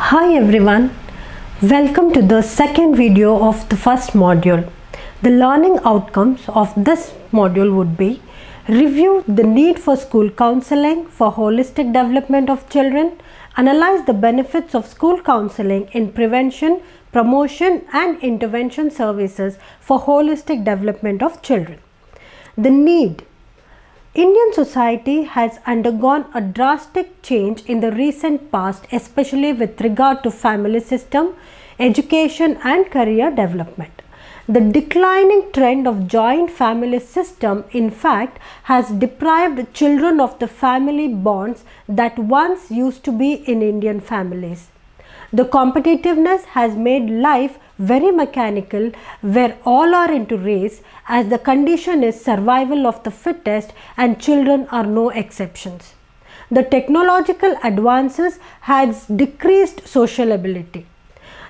Hi everyone, welcome to the second video of the first module. The learning outcomes of this module would be: review the need for school counseling for holistic development of children, analyze the benefits of school counseling in prevention, promotion and intervention services for holistic development of children. The need. Indian society has undergone a drastic change in the recent past, especially with regard to family system, education and career development. The declining trend of joint family system, in fact, has deprived children of the family bonds that once used to be in Indian families. The competitiveness has made life very mechanical, where all are into race, as the condition is survival of the fittest, and children are no exceptions. The technological advances has decreased social ability.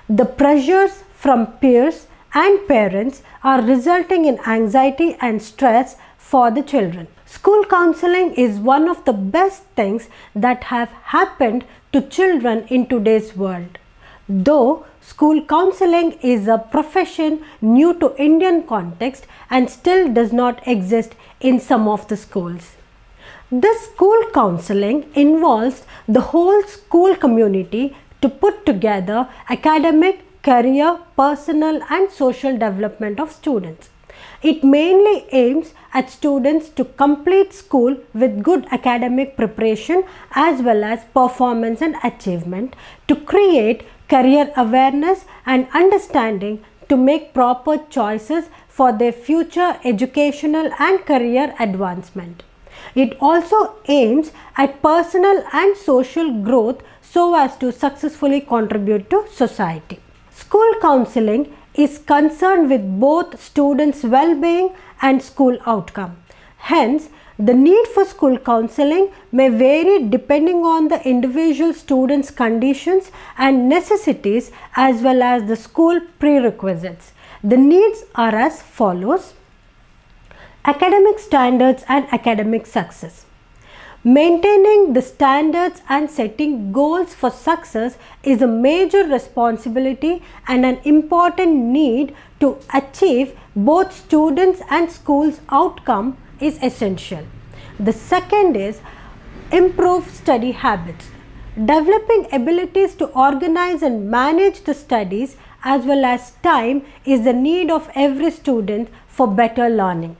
The pressures from peers and parents are resulting in anxiety and stress for the children. School counseling is one of the best things that have happened to children in today's world. Though school counseling is a profession new to Indian context and still does not exist in some of the schools. This school counseling involves the whole school community to put together academic, career, personal and social development of students. It mainly aims at students to complete school with good academic preparation as well as performance and achievement, to create career awareness and understanding, to make proper choices for their future educational and career advancement. It also aims at personal and social growth so as to successfully contribute to society. School counseling is concerned with both students' well-being and school outcome. Hence, the need for school counseling may vary depending on the individual student's conditions and necessities as well as the school prerequisites. The needs are as follows: academic standards and academic success. Maintaining the standards and setting goals for success is a major responsibility and an important need to achieve both students' and schools' outcome is essential. The second is improve study habits. Developing abilities to organize and manage the studies as well as time is the need of every student for better learning.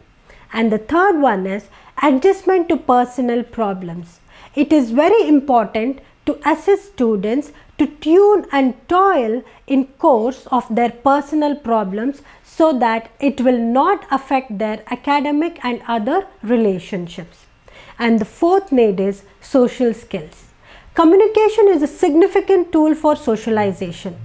And the third one is adjustment to personal problems. It is very important to assist students to tune and toil in course of their personal problems so that it will not affect their academic and other relationships. And the fourth need is social skills. Communication is a significant tool for socialization.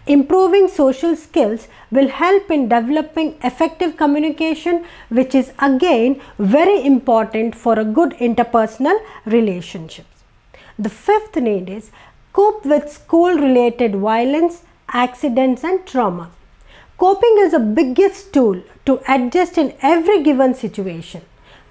Improving social skills will help in developing effective communication, which is again very important for a good interpersonal relationships. The fifth need is cope with school-related violence, accidents and trauma. Coping is the biggest tool to adjust in every given situation.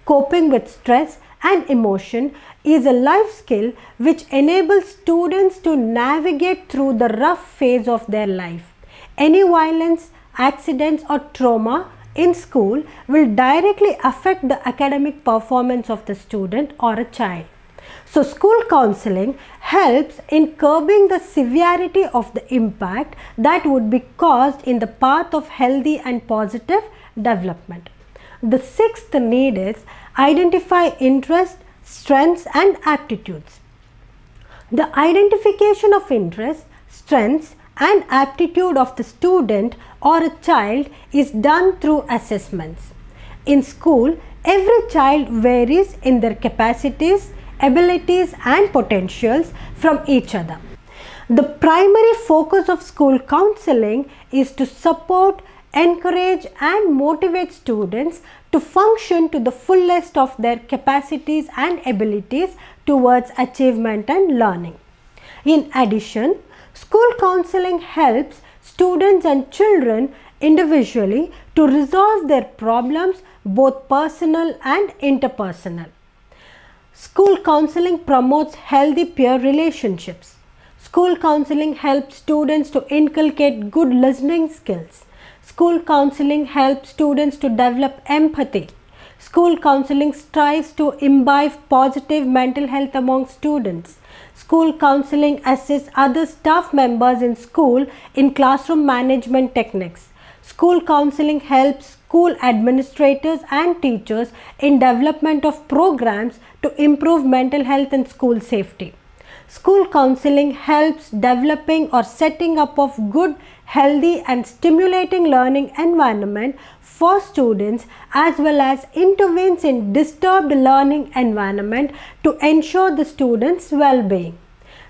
Coping with stress and emotion is a life skill which enables students to navigate through the rough phase of their life. Any violence, accidents or trauma in school will directly affect the academic performance of the student or a child. So school counseling helps in curbing the severity of the impact that would be caused in the path of healthy and positive development. The sixth need is identify interests, strengths and aptitudes. The identification of interests, strengths and aptitude of the student or a child is done through assessments. In school, every child varies in their capacities, abilities and potentials from each other. The primary focus of school counseling is to support, encourage and motivate students to function to the fullest of their capacities and abilities towards achievement and learning. In addition, school counseling helps students and children individually to resolve their problems, both personal and interpersonal. School counseling promotes healthy peer relationships. School counseling helps students to inculcate good listening skills. School counseling helps students to develop empathy. School counseling strives to imbibe positive mental health among students. School counseling assists other staff members in school in classroom management techniques. School counseling helps school administrators and teachers in development of programs to improve mental health and school safety. School counseling helps developing or setting up of good, healthy and stimulating learning environment for students, as well as intervenes in disturbed learning environment to ensure the students' well-being.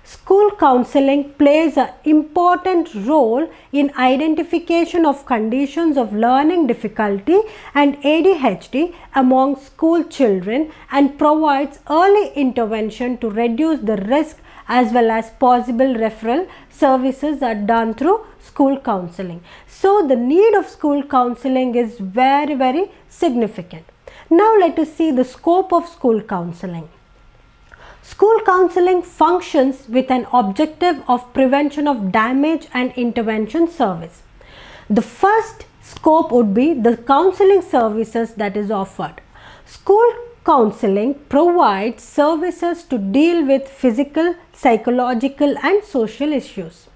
School counseling plays an important role in identification of conditions of learning difficulty and ADHD among school children and provides early intervention to reduce the risk, as well as possible referral services are done through school counseling. So the need of school counseling is very significant. Now let us see the scope of school counseling. School counseling functions with an objective of prevention of damage and intervention service. The first scope would be the counseling services that is offered. School counseling provides services to deal with physical, psychological and social issues.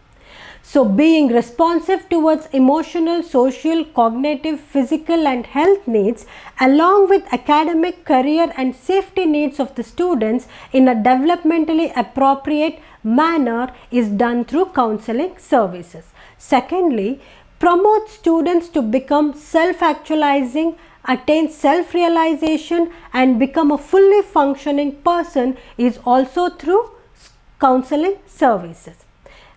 So being responsive towards emotional, social, cognitive, physical and health needs along with academic, career and safety needs of the students in a developmentally appropriate manner is done through counseling services. Secondly, promote students to become self-actualizing, attain self-realization and become a fully functioning person is also through counseling services.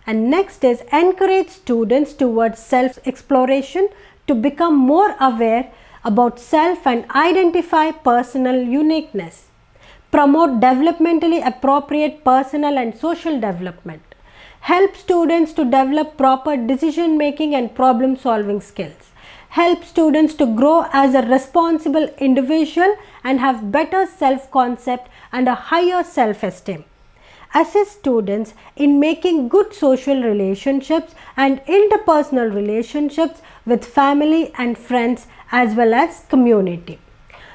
And next is encourage students towards self-exploration to become more aware about self and identify personal uniqueness. Promote developmentally appropriate personal and social development. Help students to develop proper decision making and problem solving skills. Help students to grow as a responsible individual and have better self-concept and a higher self-esteem. Assist students in making good social relationships and interpersonal relationships with family and friends as well as community.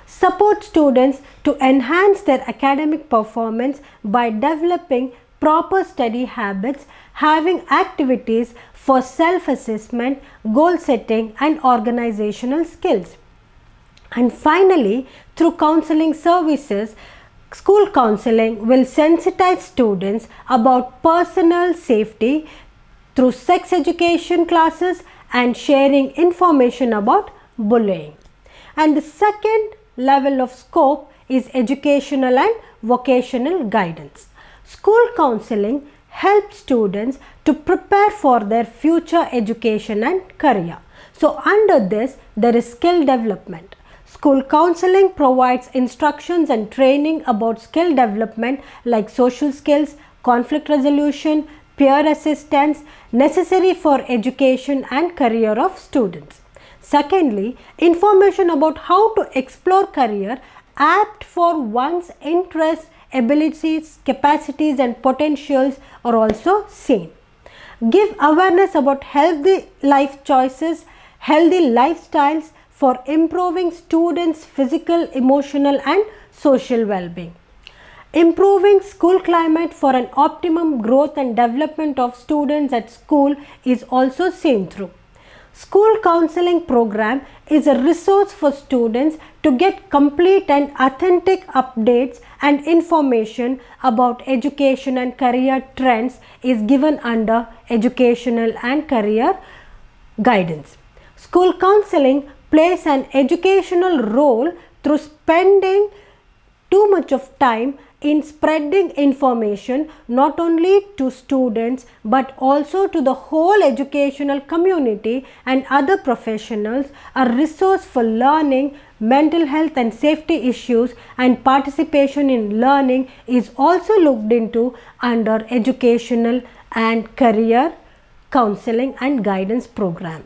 Support students to enhance their academic performance by developing proper study habits, having activities for self-assessment, goal setting and organizational skills. And finally, through counseling services, school counseling will sensitize students about personal safety through sex education classes and sharing information about bullying. And the second level of scope is educational and vocational guidance. School counseling helps students to prepare for their future education and career. So under this, there is skill development. School counseling provides instructions and training about skill development like social skills, conflict resolution, peer assistance necessary for education and career of students. Secondly, information about how to explore career apt for one's interests, abilities, capacities and potentials are also seen. Give awareness about healthy life choices, healthy lifestyles for improving students' physical, emotional and social well-being. Improving school climate for an optimum growth and development of students at school is also seen through. School counseling program is a resource for students to get complete and authentic updates and information about education and career trends is given under educational and career guidance. School counseling plays an educational role through spending too much of time in spreading information not only to students but also to the whole educational community and other professionals, a resource for learning, mental health and safety issues and participation in learning is also looked into under educational and career counseling and guidance program.